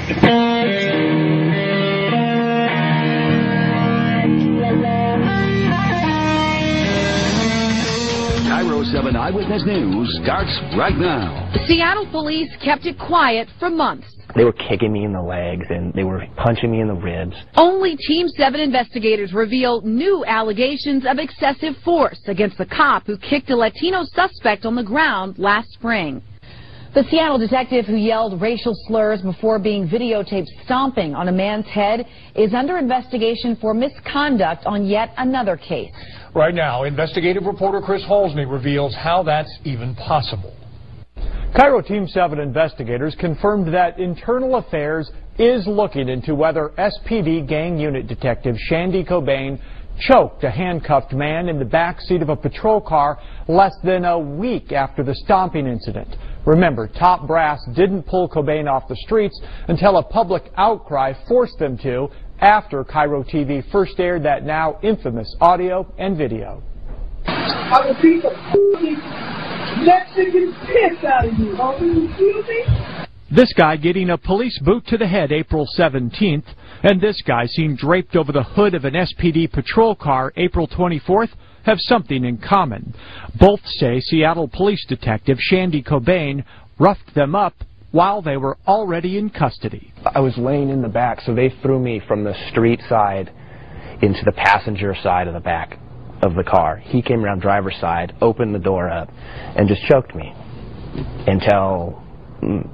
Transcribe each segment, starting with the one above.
Cairo 7 Eyewitness News starts right now. Seattle police kept it quiet for months. They were kicking me in the legs and they were punching me in the ribs. Only Team 7 investigators reveal new allegations of excessive force against the cop who kicked a Latino suspect on the ground last spring. The Seattle detective who yelled racial slurs before being videotaped stomping on a man's head is under investigation for misconduct on yet another case. Right now, investigative reporter Chris Halsney reveals how that's even possible. Cairo Team 7 investigators confirmed that Internal Affairs is looking into whether SPD gang unit detective Shandy Cobane choked a handcuffed man in the back seat of a patrol car less than a week after the stomping incident. Remember, top brass didn't pull Cobane off the streets until a public outcry forced them to after Cairo TV first aired that now infamous audio and video. I will beat the Mexican piss out of you, homie. You feel me? This guy getting a police boot to the head April 17th, and this guy seen draped over the hood of an SPD patrol car April 24th have something in common. Both say Seattle police detective Shandy Cobane roughed them up while they were already in custody. I was laying in the back, so they threw me from the street side into the passenger side of the back of the car. He came around driver's side, opened the door up, and just choked me until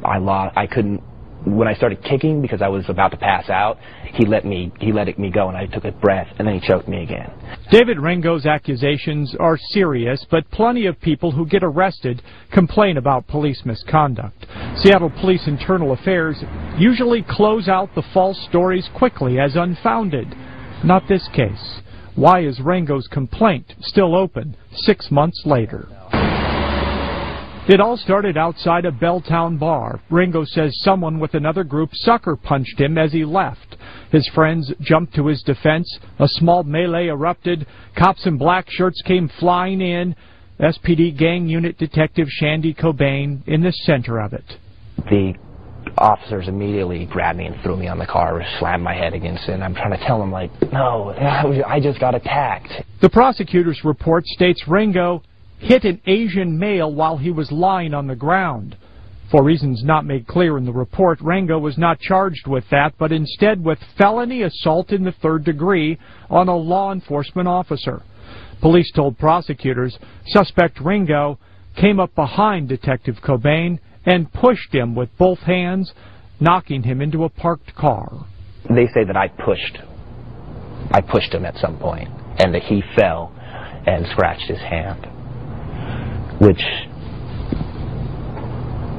I couldn't. When I started kicking because I was about to pass out, he let it go, and I took a breath, and then he choked me again. David Rengo's accusations are serious, but plenty of people who get arrested complain about police misconduct. Seattle Police Internal Affairs usually close out the false stories quickly as unfounded. Not this case. Why is Rengo's complaint still open 6 months later? It all started outside a Belltown bar. Rengo says someone with another group sucker punched him as he left. His friends jumped to his defense. A small melee erupted. Cops in black shirts came flying in. SPD gang unit detective Shandy Cobane in the center of it. The officers immediately grabbed me and threw me on the car, slammed my head against it, and I'm trying to tell them, like, no, I just got attacked. The prosecutor's report states Rengo hit an Asian male while he was lying on the ground. For reasons not made clear in the report, Rengo was not charged with that, but instead with felony assault in the 3rd degree on a law enforcement officer. Police told prosecutors suspect Rengo came up behind Detective Cobane and pushed him with both hands, knocking him into a parked car. They say that I pushed him at some point, and that he fell and scratched his hand, which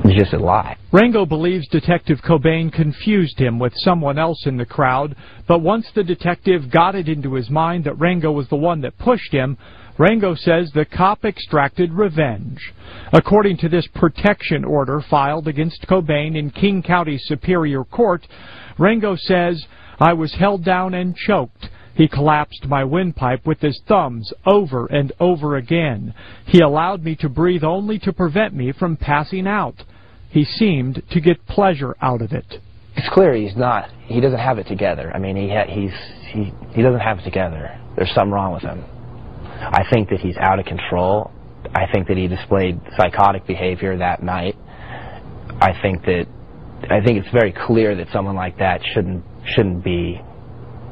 is just a lie. Rengo believes Detective Cobane confused him with someone else in the crowd, but once the detective got it into his mind that Rengo was the one that pushed him, Rengo says the cop extracted revenge. According to this protection order filed against Cobane in King County Superior Court, Rengo says, "I was held down and choked. He collapsed my windpipe with his thumbs over and over again. He allowed me to breathe only to prevent me from passing out. He seemed to get pleasure out of it." It's clear he doesn't have it together. I mean, he doesn't have it together. There's something wrong with him. I think that he's out of control. I think that he displayed psychotic behavior that night. I think it's very clear that someone like that shouldn't be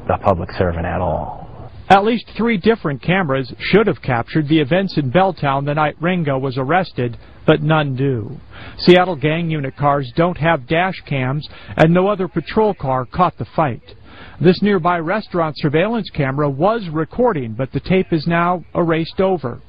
a public servant at all. At least 3 different cameras should have captured the events in Belltown the night Rengo was arrested, but none do. Seattle gang unit cars don't have dash cams, and no other patrol car caught the fight. This nearby restaurant surveillance camera was recording, but the tape is now erased over.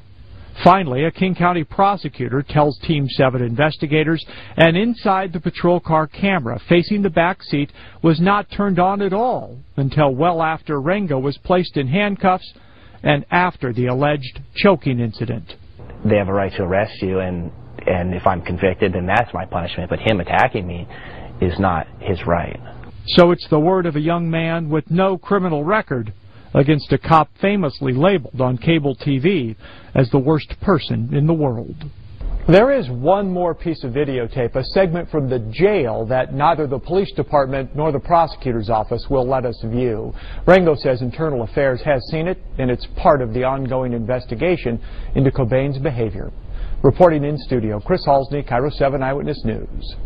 Finally, a King County prosecutor tells Team 7 investigators an inside the patrol car camera facing the back seat was not turned on at all until well after Rengo was placed in handcuffs and after the alleged choking incident. They have a right to arrest you, and if I'm convicted, then that's my punishment, but him attacking me is not his right. So it's the word of a young man with no criminal record against a cop famously labeled on cable TV as the worst person in the world. There is one more piece of videotape, a segment from the jail that neither the police department nor the prosecutor's office will let us view. Rango says Internal Affairs has seen it, and it's part of the ongoing investigation into Cobane's behavior. Reporting in studio, Chris Halsney, Cairo 7 Eyewitness News.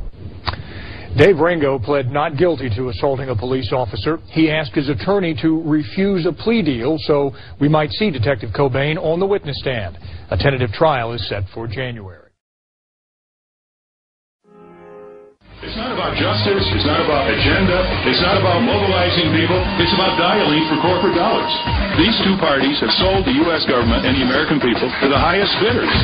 Dave Rango pled not guilty to assaulting a police officer. He asked his attorney to refuse a plea deal, so we might see Detective Cobane on the witness stand. A tentative trial is set for January. It's not about justice, it's not about agenda, it's not about mobilizing people, it's about dialing for corporate dollars. These two parties have sold the U.S. government and the American people to the highest bidders.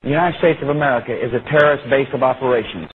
The United States of America is a terrorist base of operations.